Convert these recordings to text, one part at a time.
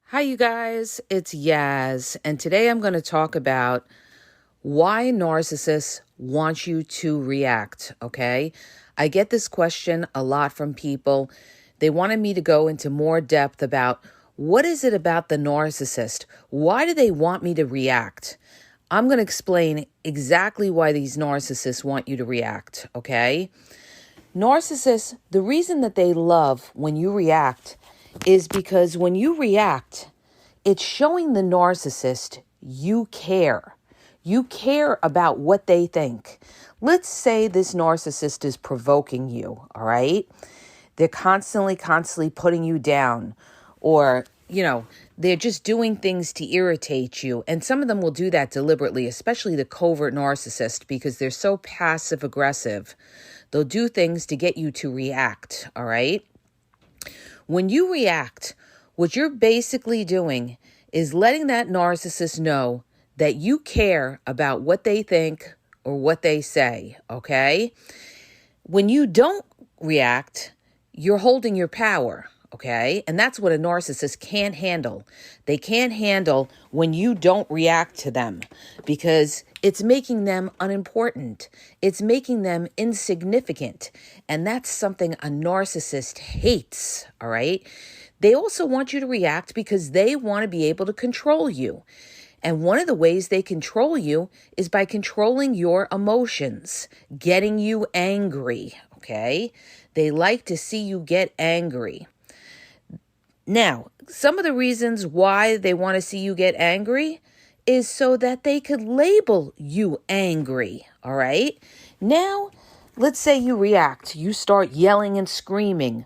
Hi, you guys. It's Yaz, and today I'm going to talk about why narcissists want you to react, okay? I get this question a lot from people. They wanted me to go into more depth about what is it about the narcissist? Why do they want me to react? I'm going to explain exactly why these narcissists want you to react, okay? Narcissists, the reason that they love when you react is because when you react, it's showing the narcissist you care. You care about what they think. Let's say this narcissist is provoking you, all right? They're constantly putting you down, or, they're just doing things to irritate you. And some of them will do that deliberately, especially the covert narcissist, because they're so passive aggressive. They'll do things to get you to react, all right? When you react, what you're basically doing is letting that narcissist know that you care about what they think or what they say, okay? When you don't react, you're holding your power, okay? And that's what a narcissist can't handle. They can't handle when you don't react to them because it's making them unimportant. It's making them insignificant. And that's something a narcissist hates, all right? They also want you to react because they want to be able to control you. And one of the ways they control you is by controlling your emotions, getting you angry, okay? They like to see you get angry. Now, some of the reasons why they want to see you get angry is so that they could label you angry, all right? Now, let's say you react. You start yelling and screaming,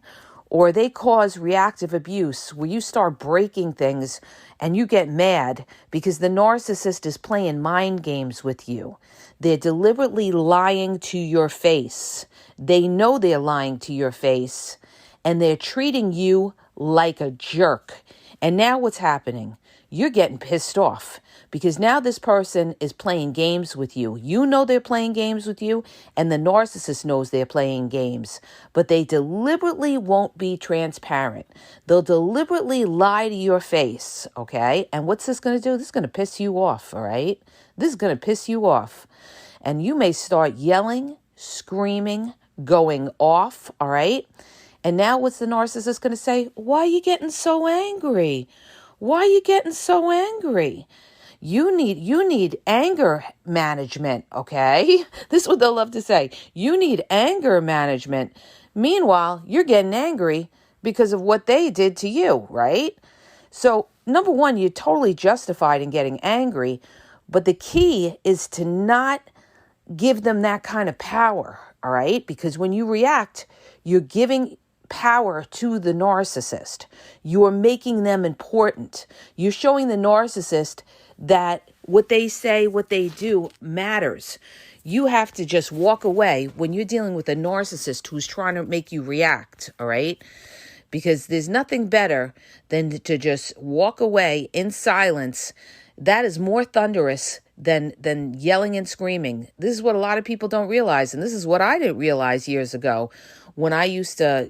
or they cause reactive abuse where you start breaking things and you get mad because the narcissist is playing mind games with you. They're deliberately lying to your face. They know they're lying to your face, and they're treating you like a jerk. And now what's happening? You're getting pissed off because now this person is playing games with you. You know they're playing games with you, and the narcissist knows they're playing games, but they deliberately won't be transparent. They'll deliberately lie to your face, okay? And what's this going to do? This is going to piss you off, all right? This is going to piss you off. And you may start yelling, screaming, going off, all right? And now what's the narcissist going to say? Why are you getting so angry? Why are you getting so angry? You need anger management, okay? This is what they'll love to say. You need anger management. Meanwhile, you're getting angry because of what they did to you, right? So, number one, you're totally justified in getting angry, but the key is to not give them that kind of power, all right? Because when you react, you're giving power to the narcissist. You are making them important. You're showing the narcissist that what they say, what they do matters. You have to just walk away when you're dealing with a narcissist who's trying to make you react, all right? Because there's nothing better than to just walk away in silence. That is more thunderous than yelling and screaming. This is what a lot of people don't realize, and this is what I didn't realize years ago when I used to,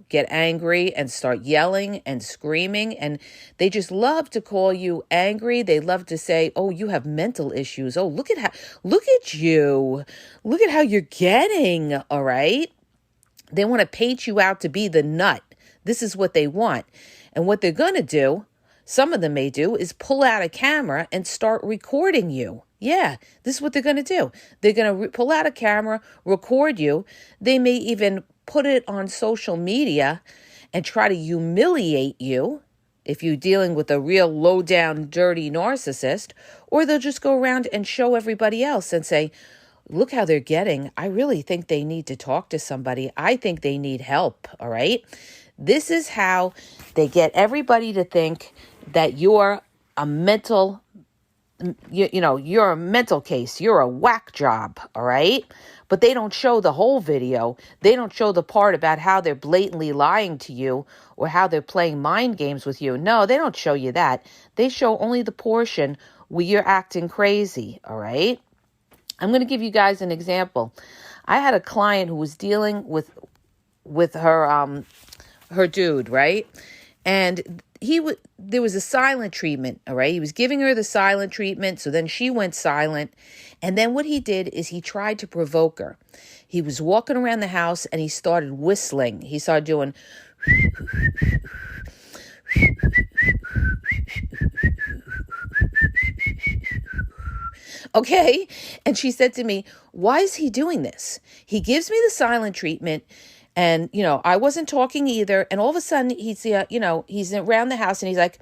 get angry and start yelling and screaming, and they just love to call you angry. They love to say, "Oh, you have mental issues. Oh, look at you. Look at how you're getting." All right? They want to paint you out to be the nut. This is what they want. And what they're going to do, some of them may do, is pull out a camera and start recording you. Yeah, this is what they're going to do. They're going to pull out a camera, record you. They may even put it on social media and try to humiliate you if you're dealing with a real low-down, dirty narcissist, or they'll just go around and show everybody else and say, "Look how they're getting. I really think they need to talk to somebody. I think they need help," all right? This is how they get everybody to think that you're a mental, you're a mental case. You're a whack job, all right? But they don't show the whole video. They don't show the part about how they're blatantly lying to you or how they're playing mind games with you. No, they don't show you that. They show only the portion where you're acting crazy, all right? I'm going to give you guys an example. I had a client who was dealing with her dude, right? And there was a silent treatment, all right? He was giving her the silent treatment, so then she went silent. And then what he did is he tried to provoke her. He was walking around the house and he started whistling. He started doing okay? And she said to me, why is he doing this? He gives me the silent treatment. And, I wasn't talking either. And all of a sudden he's around the house and he's like,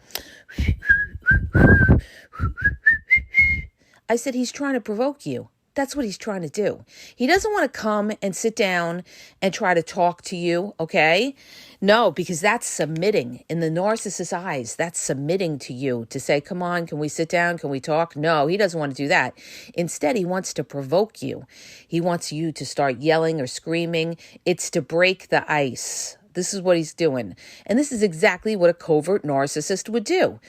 I said, he's trying to provoke you. That's what he's trying to do. He doesn't want to come and sit down and try to talk to you, okay? No, because that's submitting. In the narcissist's eyes, that's submitting to you to say, come on, can we sit down? Can we talk? No, he doesn't want to do that. Instead, he wants to provoke you. He wants you to start yelling or screaming. It's to break the ice. This is what he's doing. And this is exactly what a covert narcissist would do.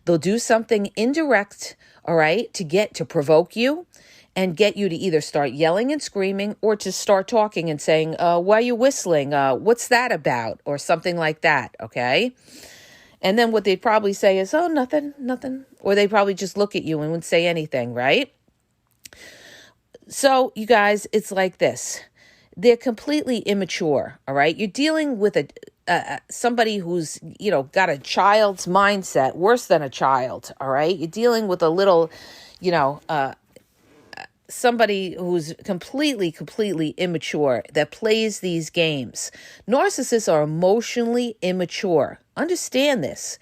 They'll do something indirect, all right, to provoke you and get you to either start yelling and screaming or to start talking and saying, why are you whistling? What's that about? Or something like that, okay? And then what they'd probably say is, oh, nothing. Or they probably just look at you and wouldn't say anything, right? So, you guys, it's like this. They're completely immature, all right? You're dealing with somebody who's, got a child's mindset, worse than a child, all right? You're dealing with a little, somebody who's completely immature that plays these games. Narcissists are emotionally immature. Understand this.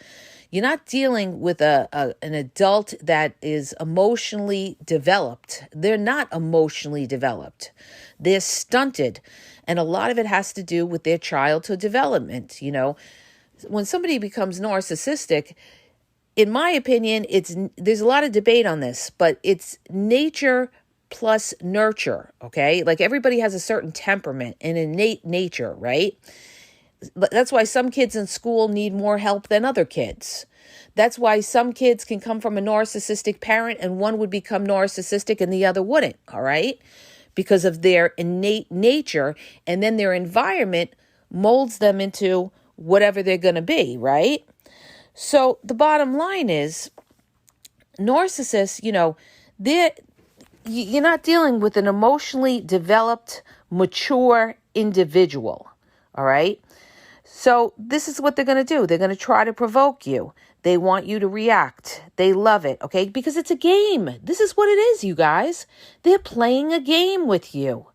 You're not dealing with an adult that is emotionally developed. They're not emotionally developed. They're stunted. And a lot of it has to do with their childhood development. When somebody becomes narcissistic, in my opinion, there's a lot of debate on this, but it's nature plus nurture, okay? Like everybody has a certain temperament and innate nature, right? That's why some kids in school need more help than other kids. That's why some kids can come from a narcissistic parent and one would become narcissistic and the other wouldn't, all right? Because of their innate nature, and then their environment molds them into whatever they're going to be, right? So the bottom line is, narcissists, you're not dealing with an emotionally developed, mature individual, all right? So this is what they're going to do. They're going to try to provoke you. They want you to react. They love it, okay? Because it's a game. This is what it is, you guys. They're playing a game with you.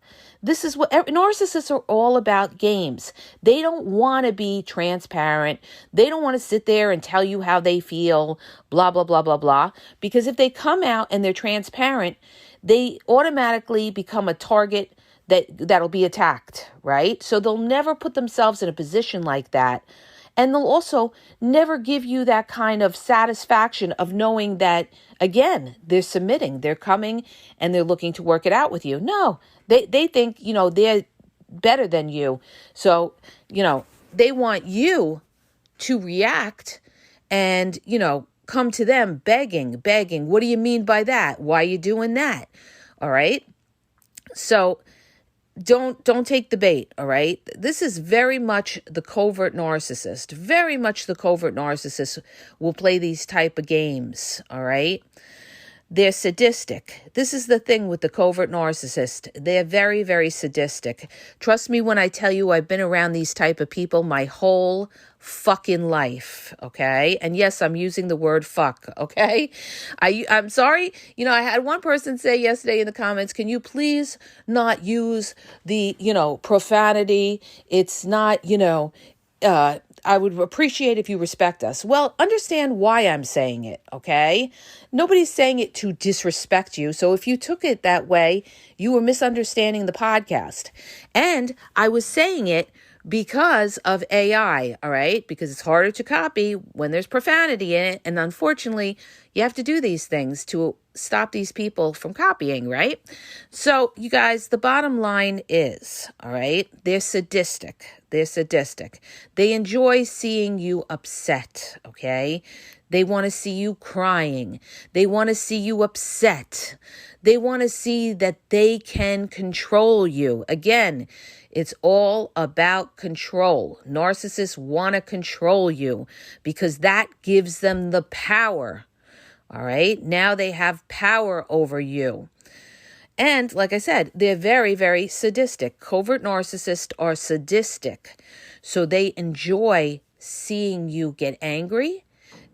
This is what narcissists are all about, games. They don't want to be transparent. They don't want to sit there and tell you how they feel, blah, blah, blah, blah, blah. Because if they come out and they're transparent, they automatically become a target that'll be attacked, right? So they'll never put themselves in a position like that. And they'll also never give you that kind of satisfaction of knowing that, again, they're submitting, they're coming and they're looking to work it out with you. No, they think, they're better than you. So, they want you to react and, come to them begging. What do you mean by that? Why are you doing that? All right. So don't take the bait, all right? This is very much the covert narcissist. Very much the covert narcissist will play these type of games, all right? They're sadistic. This is the thing with the covert narcissist. They're very, very sadistic. Trust me when I tell you I've been around these type of people my whole fucking life, okay? And yes, I'm using the word fuck, okay? I'm sorry. I had one person say yesterday in the comments, can you please not use the, profanity? It's not, I would appreciate if you respect us. Well, understand why I'm saying it, okay? Nobody's saying it to disrespect you. So if you took it that way, you were misunderstanding the podcast. And I was saying it because of AI, all right? Because it's harder to copy when there's profanity in it. And unfortunately, you have to do these things to stop these people from copying, right? So, you guys, the bottom line is, all right, they're sadistic. They're sadistic. They enjoy seeing you upset, okay? They want to see you crying. They want to see you upset. They want to see that they can control you. Again, it's all about control. Narcissists want to control you because that gives them the power. All right? Now they have power over you. And like I said, they're very, very sadistic. Covert narcissists are sadistic. So they enjoy seeing you get angry.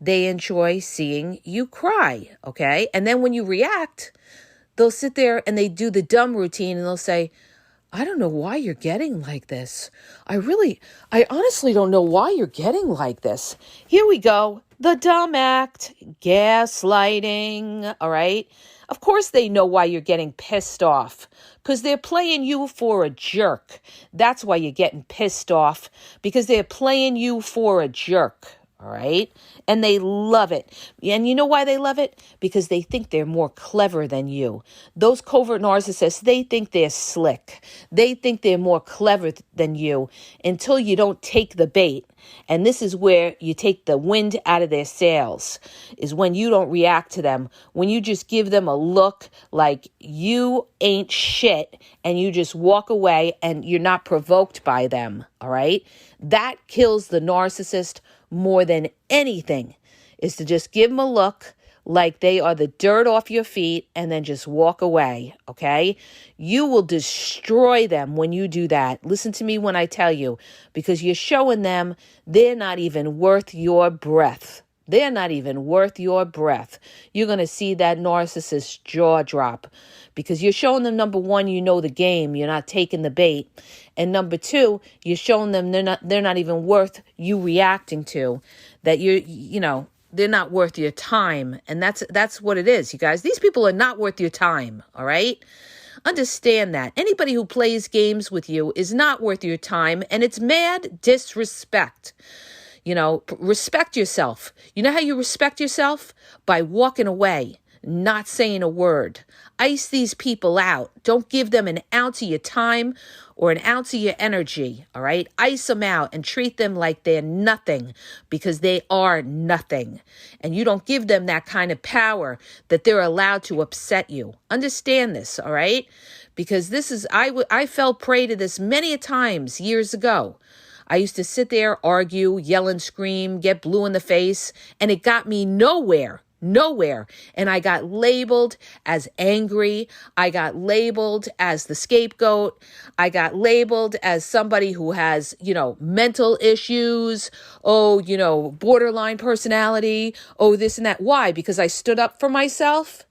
They enjoy seeing you cry, okay? And then when you react, they'll sit there and they do the dumb routine and they'll say, I don't know why you're getting like this. I honestly don't know why you're getting like this. Here we go. The dumb act, gaslighting, all right? Of course they know why you're getting pissed off because they're playing you for a jerk. That's why you're getting pissed off, because they're playing you for a jerk. All right. And they love it. And you know why they love it? Because they think they're more clever than you. Those covert narcissists, they think they're slick. They think they're more clever than you until you don't take the bait. And this is where you take the wind out of their sails, is when you don't react to them, when you just give them a look like you ain't shit and you just walk away and you're not provoked by them. All right. That kills the narcissist more than anything, is to just give them a look like they are the dirt off your feet and then just walk away, okay? You will destroy them when you do that. Listen to me when I tell you, because you're showing them they're not even worth your breath. They're not even worth your breath. You're going to see that narcissist jaw drop because you're showing them, number one, you know the game. You're not taking the bait. And number two, you're showing them they're not even worth you reacting to, that they're not worth your time. And that's what it is, you guys. These people are not worth your time, all right? Understand that. Anybody who plays games with you is not worth your time, and it's mad disrespect. Respect yourself. You know how you respect yourself? By walking away, not saying a word. Ice these people out. Don't give them an ounce of your time or an ounce of your energy, all right? Ice them out and treat them like they're nothing, because they are nothing. And you don't give them that kind of power that they're allowed to upset you. Understand this, all right? Because I fell prey to this many a times years ago. I used to sit there, argue, yell and scream, get blue in the face, and it got me nowhere. And I got labeled as angry. I got labeled as the scapegoat. I got labeled as somebody who has, mental issues. Oh, borderline personality. Oh, this and that. Why? Because I stood up for myself.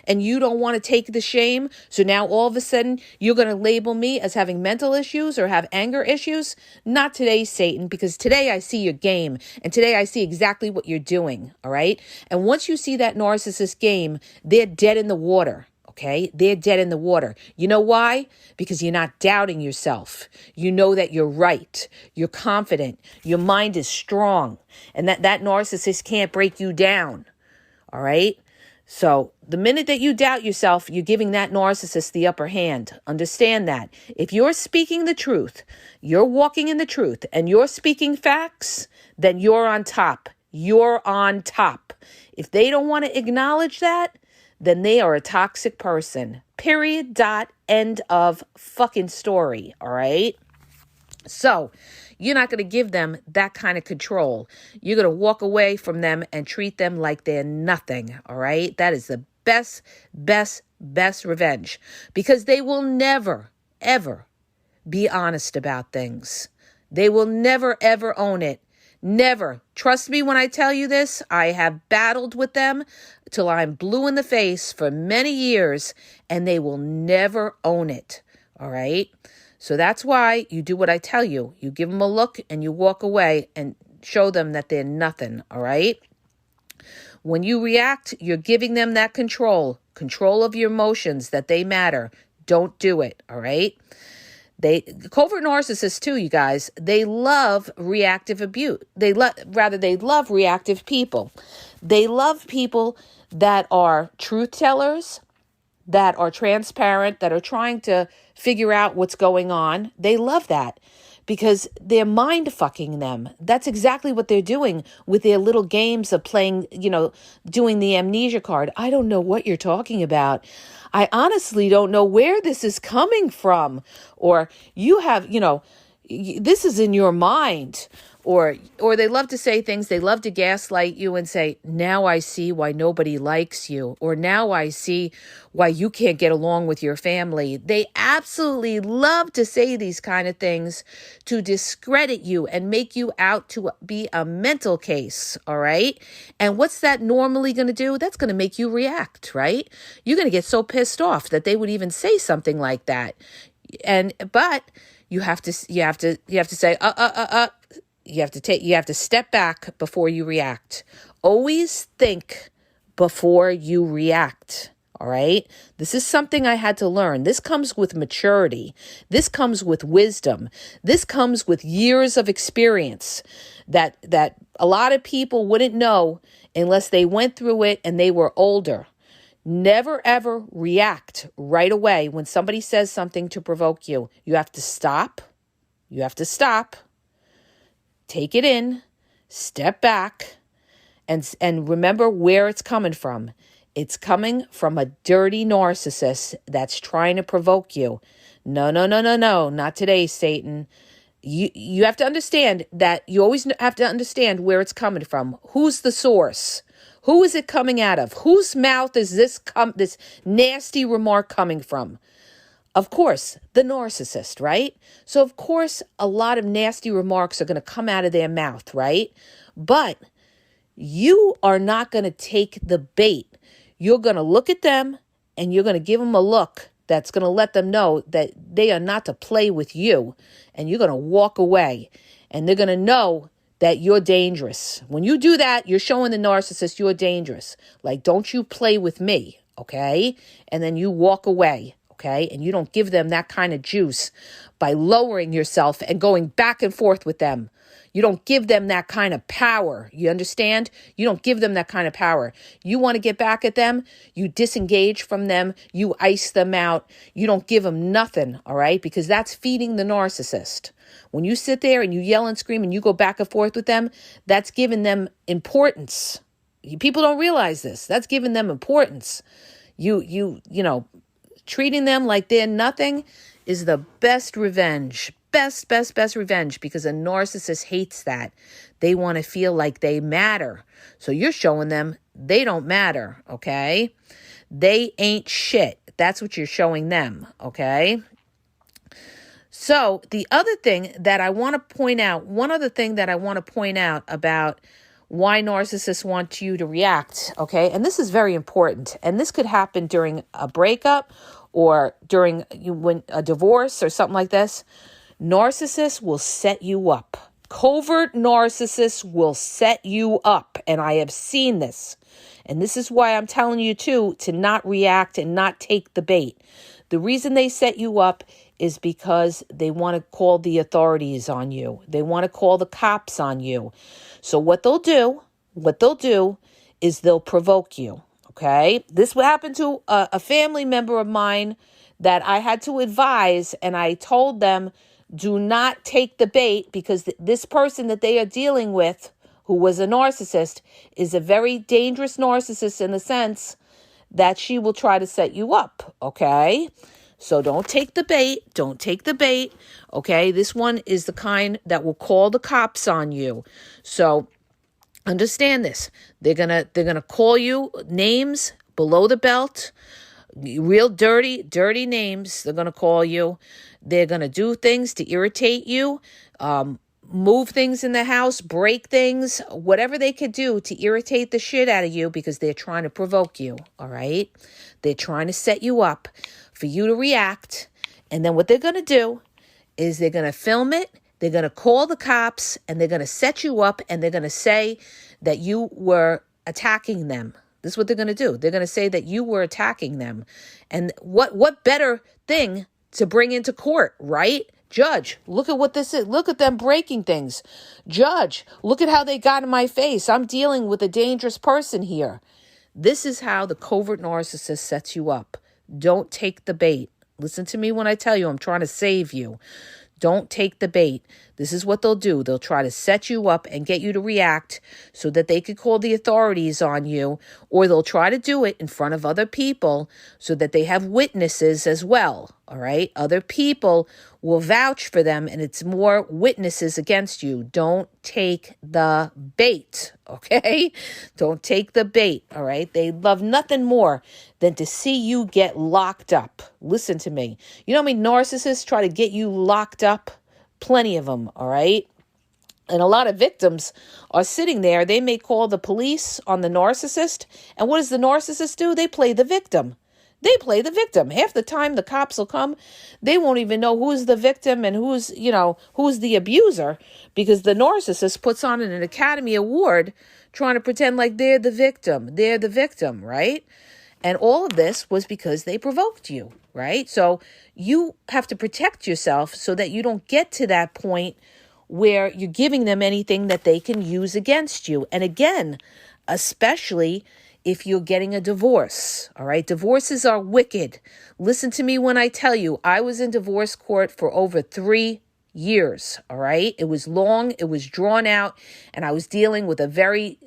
And you don't want to take the shame. So now all of a sudden you're going to label me as having mental issues or have anger issues. Not today, Satan, because today I see your game and today I see exactly what you're doing. All right. And once you see that narcissist game, they're dead in the water. Okay, they're dead in the water. You know why? Because you're not doubting yourself. You know that you're right. You're confident. Your mind is strong, and that narcissist can't break you down. All right. So the minute that you doubt yourself, you're giving that narcissist the upper hand. Understand that. If you're speaking the truth, you're walking in the truth, and you're speaking facts, then you're on top. You're on top. If they don't want to acknowledge that, then they are a toxic person. Period. Dot. End of fucking story. All right. So you're not going to give them that kind of control. You're going to walk away from them and treat them like they're nothing. All right. That is the best revenge, because they will never, ever be honest about things. They will never, ever own it. Never. Trust me when I tell you this. I have battled with them till I'm blue in the face for many years, and they will never own it. All right. So that's why you do what I tell you. You give them a look and you walk away and show them that they're nothing, all right? When you react, you're giving them that control of your emotions, that they matter. Don't do it, all right? Covert narcissists too, you guys, they love reactive abuse. They love reactive people. They love people that are truth tellers, that are transparent, that are trying to figure out what's going on. They love that because they're mind fucking them. That's exactly what they're doing with their little games of playing, doing the amnesia card. I don't know what you're talking about. I honestly don't know where this is coming from. Or you have, this is in your mind. Or they love to say things, they love to gaslight you and say, now I see why nobody likes you. Or now I see why you can't get along with your family. They absolutely love to say these kind of things to discredit you and make you out to be a mental case, all right? And what's that normally going to do? That's going to make you react, right? You're going to get so pissed off that they would even say something like that. But you have to say, you have to step back before you react. Always think before you react. All right. This is something I had to learn. This comes with maturity. This comes with wisdom. This comes with years of experience that a lot of people wouldn't know unless they went through it and they were older. Never, ever react right away when somebody says something to provoke you. You have to stop. Take it in, step back, and remember where it's coming from. It's coming from a dirty narcissist that's trying to provoke you. No, not today, Satan. You have to understand that you always have to understand where it's coming from. Who's the source? Who is it coming out of? Whose mouth is this nasty remark coming from? Of course, the narcissist, right? So, of course, a lot of nasty remarks are going to come out of their mouth, right? But you are not going to take the bait. You're going to look at them and you're going to give them a look that's going to let them know that they are not to play with you. And you're going to walk away. And they're going to know that you're dangerous. When you do that, you're showing the narcissist you're dangerous. Like, don't you play with me, okay? And then you walk away. Okay, and you don't give them that kind of juice by lowering yourself and going back and forth with them. You don't give them that kind of power. You understand? You don't give them that kind of power. You want to get back at them, you disengage from them, you ice them out. You don't give them nothing, all right? Because that's feeding the narcissist. When you sit there and you yell and scream and you go back and forth with them, that's giving them importance. People don't realize this. That's giving them importance. You know, treating them like they're nothing is the best revenge. Best revenge, because a narcissist hates that. They want to feel like they matter. So you're showing them they don't matter, okay? They ain't shit. That's what you're showing them, okay? So the other thing that I want to point out, one other thing that I want to point out about why narcissists want you to react, okay? And this is very important. And this could happen during a breakup or during when a divorce or something like this. Narcissists will set you up. Covert narcissists will set you up. And I have seen this. And this is why I'm telling you, too, to not react and not take the bait. The reason they set you up is because they want to call the authorities on you. They want to call the cops on you. So what they'll do is they'll provoke you. Okay, this happened to a family member of mine that I had to advise, and I told them, do not take the bait, because this person that they are dealing with, who was a narcissist, is a very dangerous narcissist in the sense that she will try to set you up. Okay, so don't take the bait. Okay, this one is the kind that will call the cops on you. So understand this. They're gonna call you names below the belt, real dirty names. They're gonna call you. They're gonna do things to irritate you, move things in the house, break things, whatever they could do to irritate the shit out of you, because they're trying to provoke you. All right, they're trying to set you up for you to react, and then what they're gonna do is they're gonna film it. They're going to call the cops, and they're going to set you up, and they're going to say that you were attacking them. This is what they're going to do. They're going to say that you were attacking them. And what better thing to bring into court, right, Judge, look at what this is. Look at them breaking things. Judge, look at how they got in my face. I'm dealing with a dangerous person here. This is how the covert narcissist sets you up. Don't take the bait. Listen to me when I tell you I'm trying to save you. Don't take the bait. This is what they'll do. They'll try to set you up and get you to react so that they could call the authorities on you, or they'll try to do it in front of other people so that they have witnesses as well. All right. Other people will vouch for them, and it's more witnesses against you. Don't take the bait. Okay. Don't take the bait. All right. They love nothing more than to see you get locked up. Listen to me. You know how many narcissists try to get you locked up? Plenty of them. All right. And a lot of victims are sitting there. They may call the police on the narcissist. And what does the narcissist do? They play the victim. They play the victim. Half the time the cops will come, they won't even know who's the victim and who's the abuser, because the narcissist puts on an Academy Award trying to pretend like they're the victim. They're the victim, right? And all of this was because they provoked you, right? So you have to protect yourself so that you don't get to that point where you're giving them anything that they can use against you. And again, especially if you're getting a divorce, all right? Divorces are wicked. Listen to me when I tell you, I was in divorce court for over 3 years, all right? It was long, it was drawn out, and I was dealing with a very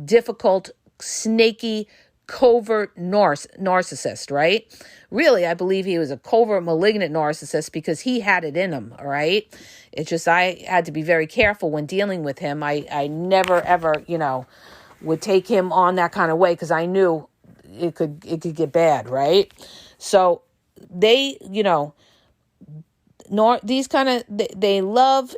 difficult, snaky, covert narcissist, right? Really, I believe he was a covert, malignant narcissist because he had it in him, all right? It's just I had to be very careful when dealing with him. I never, ever, would take him on that kind of way because I knew it could get bad, right? So they, these kind of, they love,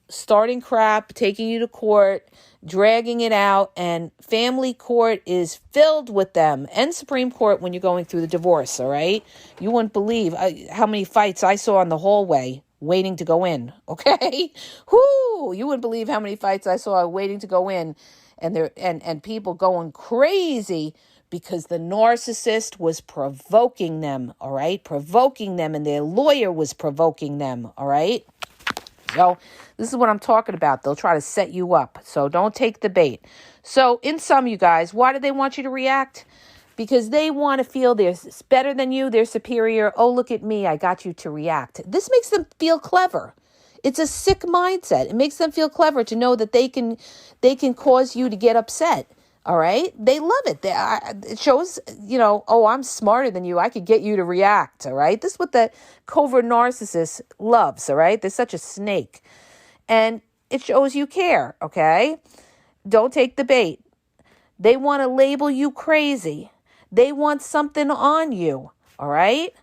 starting crap, taking you to court, dragging it out, and family court is filled with them, and Supreme Court when you're going through the divorce, all right? You wouldn't believe how many fights I saw in the hallway waiting to go in, okay? Whoo! You wouldn't believe how many fights I saw waiting to go in, and people going crazy because the narcissist was provoking them, all right? Provoking them, and their lawyer was provoking them, all right? So this is what I'm talking about. They'll try to set you up. So don't take the bait. So in sum, you guys, why do they want you to react? Because they want to feel they're better than you, they're superior. Oh, look at me, I got you to react. This makes them feel clever. It's a sick mindset. It makes them feel clever to know that they can cause you to get upset. All right? They love it. It shows, oh, I'm smarter than you. I could get you to react. All right? This is what the covert narcissist loves. All right? They're such a snake. And it shows you care. Okay? Don't take the bait. They want to label you crazy. They want something on you. All right?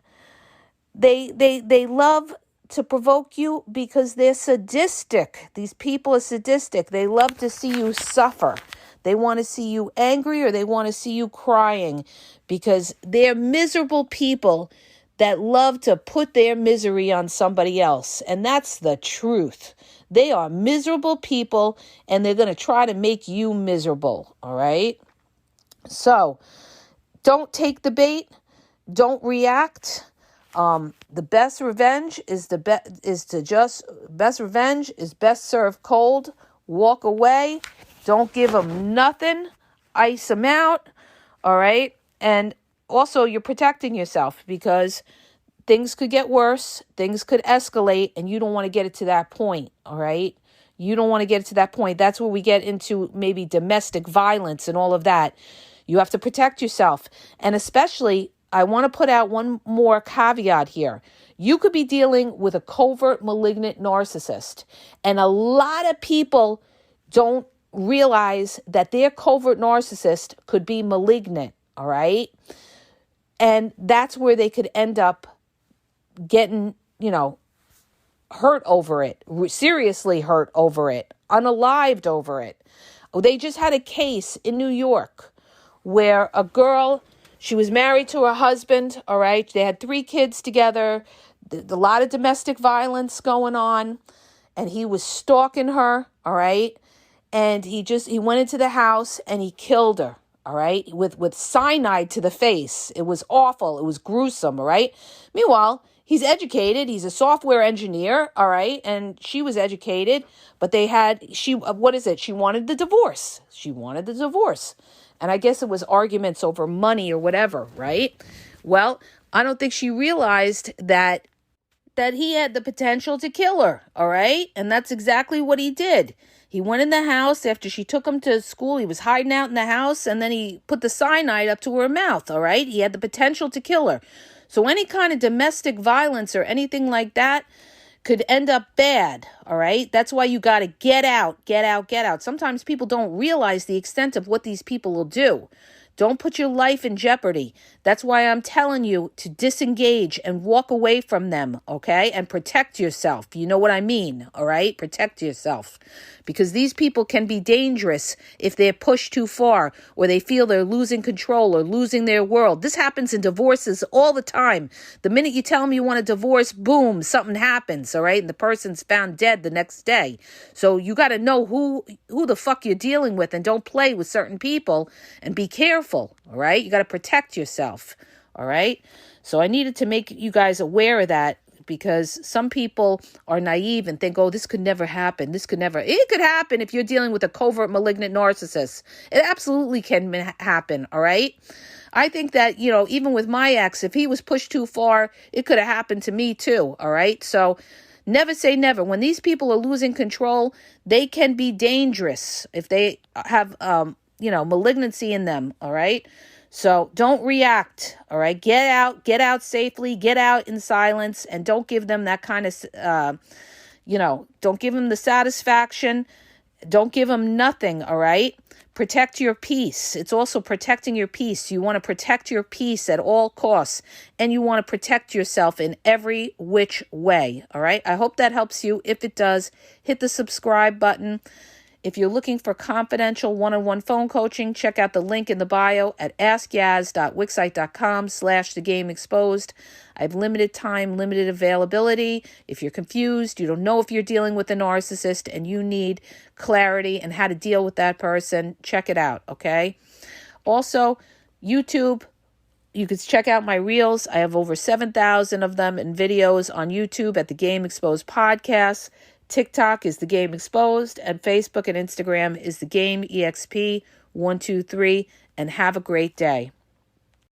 They love to provoke you because they're sadistic. These people are sadistic. They love to see you suffer. They want to see you angry, or they want to see you crying, because they're miserable people that love to put their misery on somebody else. And that's the truth. They are miserable people, and they're going to try to make you miserable. All right? So don't take the bait. Don't react. The best revenge is best revenge is best served cold. Walk away. Don't give them nothing. Ice them out. All right. And also you're protecting yourself because things could get worse. Things could escalate, and you don't want to get it to that point. All right. You don't want to get it to that point. That's where we get into maybe domestic violence and all of that. You have to protect yourself. And especially, I want to put out one more caveat here. You could be dealing with a covert malignant narcissist, and a lot of people don't realize that their covert narcissist could be malignant, all right? And that's where they could end up getting, hurt over it, seriously hurt over it, unalived over it. They just had a case in New York where a girl, she was married to her husband, all right? They had 3 kids together, a lot of domestic violence going on, and he was stalking her, all right? And he went into the house and he killed her, all right? With cyanide to the face. It was awful. It was gruesome, all right? Meanwhile, he's educated. He's a software engineer, all right? And she was educated, but what is it? She wanted the divorce. She wanted the divorce. And I guess it was arguments over money or whatever, right? Well, I don't think she realized that he had the potential to kill her, all right? And that's exactly what he did. He went in the house after she took him to school. He was hiding out in the house, and then he put the cyanide up to her mouth, all right? He had the potential to kill her. So any kind of domestic violence or anything like that could end up bad, all right? That's why you got to get out, get out, get out. Sometimes people don't realize the extent of what these people will do. Don't put your life in jeopardy. That's why I'm telling you to disengage and walk away from them, okay? And protect yourself. You know what I mean, all right? Protect yourself. Because these people can be dangerous if they're pushed too far or they feel they're losing control or losing their world. This happens in divorces all the time. The minute you tell them you want a divorce, boom, something happens, all right? And the person's found dead the next day. So you got to know who the fuck you're dealing with, and don't play with certain people, and be careful, all right? You got to protect yourself, all right? So I needed to make you guys aware of that, because some people are naive and think, oh, this could never happen. It could happen if you're dealing with a covert malignant narcissist. It absolutely can happen, all right? I think that, even with my ex, if he was pushed too far, it could have happened to me too, all right? So never say never. When these people are losing control, they can be dangerous if they have, malignancy in them, all right? So don't react, all right? Get out safely, get out in silence, and don't give them that kind of, don't give them the satisfaction. Don't give them nothing, all right? Protect your peace. It's also protecting your peace. You want to protect your peace at all costs, and you want to protect yourself in every which way, all right? I hope that helps you. If it does, hit the subscribe button. If you're looking for confidential one-on-one phone coaching, check out the link in the bio at askyaz.wixsite.com/thegameexposed. I have limited time, limited availability. If you're confused, you don't know if you're dealing with a narcissist, and you need clarity and how to deal with that person, check it out, okay? Also, YouTube, you can check out my reels. I have over 7,000 of them in videos on YouTube at The Game Exposed Podcast. TikTok is The Game Exposed, and Facebook and Instagram is The Game EXP123, and have a great day.